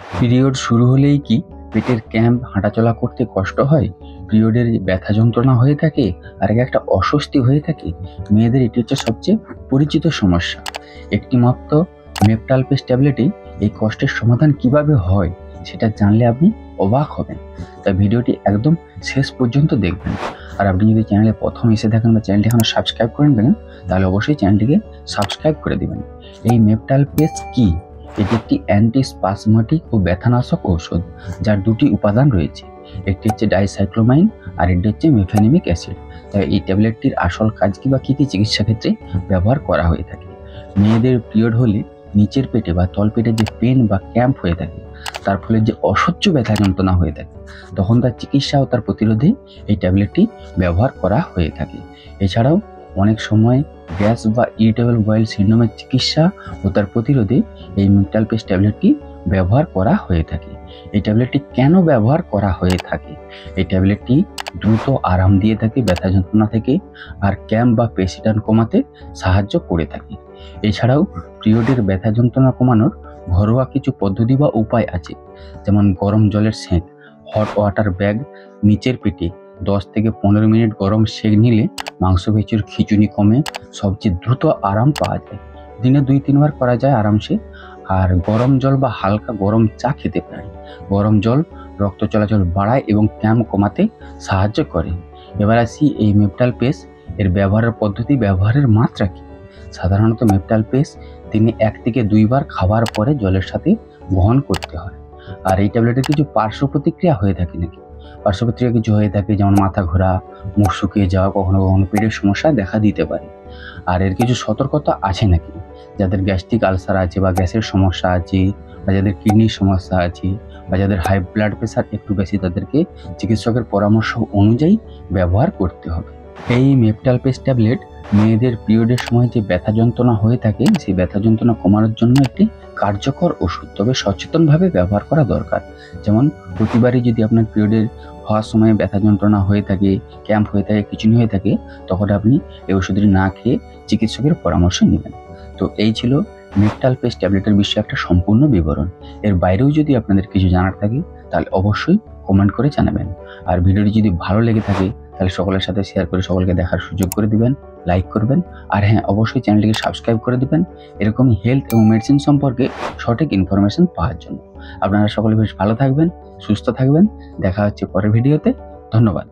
Period শুরু হলেই কি পেটের ক্যাম্প হাঁটাচলা করতে কষ্ট হয়, পিরিয়ডের ব্যথা যন্ত্রণা হয়ে থাকে, আর একটা অস্বস্তি হয়ে থাকে? মেয়েদের এটি হচ্ছে সবচেয়ে পরিচিত সমস্যা। একটি মাত্র মেপটাল পেস ট্যাবলেটে এই কষ্টের সমাধান কিভাবে হয় সেটা জানলে আপনি অবাক হবেন। তাই ভিডিওটি একদম শেষ পর্যন্ত দেখবেন। আর আপনি যদি চ্যানেলে প্রথম এসে থাকেন বা চ্যানেলটি এখনো সাবস্ক্রাইব করেন থাকেন, তাহলে অবশ্যই চ্যানেলটিকে সাবস্ক্রাইব করে দিবেন। এই মেপটাল পেস কি? এটি একটি অ্যান্টিস্পাজমেটিক ও ব্যথানাশক ঔষধ, যার দুটি উপাদান রয়েছে। একটি হচ্ছে ডাইসাইক্লোমাইন আর একটি হচ্ছে মেফেনিমিক অ্যাসিড। তাই এই ট্যাবলেটটির আসল কাজ কি বা কী কী চিকিৎসা ক্ষেত্রে ব্যবহার করা হয়ে থাকে? মেয়েদের পিরিয়ড হলে নিচের পেটে বা তলপেটে যে পেন বা ক্র্যাম্প হয়ে থাকে, তার ফলে যে অসহ্য ব্যথা যন্ত্রণা হয়ে থাকে, তখন তার চিকিৎসা ও তার প্রতিরোধে এই ট্যাবলেটটি ব্যবহার করা হয়ে থাকে। এছাড়াও অনেক সময় গ্যাস বা ইরিটেবল বয়েল সিন্ড্রোমের চিকিৎসা ও তার প্রতিরোধে এই মেপটাল পেস ট্যাবলেটটি ব্যবহার করা হয়ে থাকে। এই ট্যাবলেটটি কেন ব্যবহার করা হয়ে থাকে? এই ট্যাবলেটটি দ্রুত আরাম দিয়ে থাকে ব্যথা যন্ত্রণা থেকে, আর ক্যাম্প বা পেশিটান কমাতে সাহায্য করে থাকে। এছাড়াও পিরিয়ডের ব্যথা যন্ত্রণা কমানোর ঘরোয়া কিছু পদ্ধতি বা উপায় আছে, যেমন গরম জলের সেঁক, হট ওয়াটার ব্যাগ নিচের পেটে 10 থেকে 15 মিনিট গরম সেঁক নিলে মাংসপেশির খিঁচুনি কমে, সবচেয়ে দ্রুত আরাম পাওয়া যায়। দিনে 2-3 বার করা যায় আরামসে। আর গরম জল বা হালকা গরম চা খেতে পারেন। গরম জল রক্ত চলাচল বাড়ায় এবং ক্যাম্প কমাতে সাহায্য করে। এবার আসি এই মেপটাল পেস এর ব্যবহারের পদ্ধতি, ব্যবহারের মাত্রা কি। সাধারণত মেপটাল পেস দিনে 1 থেকে 2 বার খাওয়ার পরে জলের সাথে গ্রহণ করতে হয়। আর এই ট্যাবলেটের কিছু পার্শ্ব প্রতিক্রিয়া হয়ে থাকে নাকি? পার্শ্ব প্রতিক্রিয়া কিছু হয়ে থাকে, যেমন মাথা ঘোরা, মুখ শুকিয়ে যাওয়া, কখনো কখনো পেটের সমস্যা দেখা দিতে পারে। আর এর কিছু সতর্কতা আছে নাকি? যাদের গ্যাস্ট্রিক আলসার আছে বা গ্যাসের সমস্যা আছে, বা যাদের কিডনির সমস্যা আছে, বা যাদের হাই ব্লাড প্রেশার একটু বেশি, তাদেরকে চিকিৎসকের পরামর্শ অনুযায়ী ব্যবহার করতে হবে। এই মেপটাল পেস ট্যাবলেট মেয়েদের পিরিয়ডের সময় যে ব্যথা যন্ত্রণা হয়ে থাকে, সেই ব্যথা যন্ত্রণা কমানোর জন্য একটি কার্যকর ওষুধ, তবে সচেতনভাবে ব্যবহার করা দরকার। যেমন প্রতিবারই যদি আপনার পিরিয়ডের হওয়ার সময় ব্যথা যন্ত্রণা হয়ে থাকে, ক্যাম্প হয়ে থাকে, খিঁচুনি হয়ে থাকে, তখন আপনি এই ওষুধটি না খেয়ে চিকিৎসকের পরামর্শ নেবেন। তো এই ছিল মেপটাল পেস ট্যাবলেটের বিষয়ে একটা সম্পূর্ণ বিবরণ। এর বাইরেও যদি আপনাদের কিছু জানার থাকে, তাহলে অবশ্যই কমেন্ট করে জানাবেন। আর ভিডিওটি যদি ভালো লেগে থাকে, তাহলে সকলের সাথে শেয়ার করে সকলকে দেখার সুযোগ করে দিবেন, লাইক করবেন। আর হ্যাঁ, অবশ্যই চ্যানেলটিকে সাবস্ক্রাইব করে দিবেন এরকমই হেলথ এবং মেডিসিন সম্পর্কে সঠিক ইনফরমেশন পাওয়ার জন্য। আপনারা সকলে বেশ ভালো থাকবেন, সুস্থ থাকবেন। দেখা হচ্ছে পরের ভিডিওতে। ধন্যবাদ।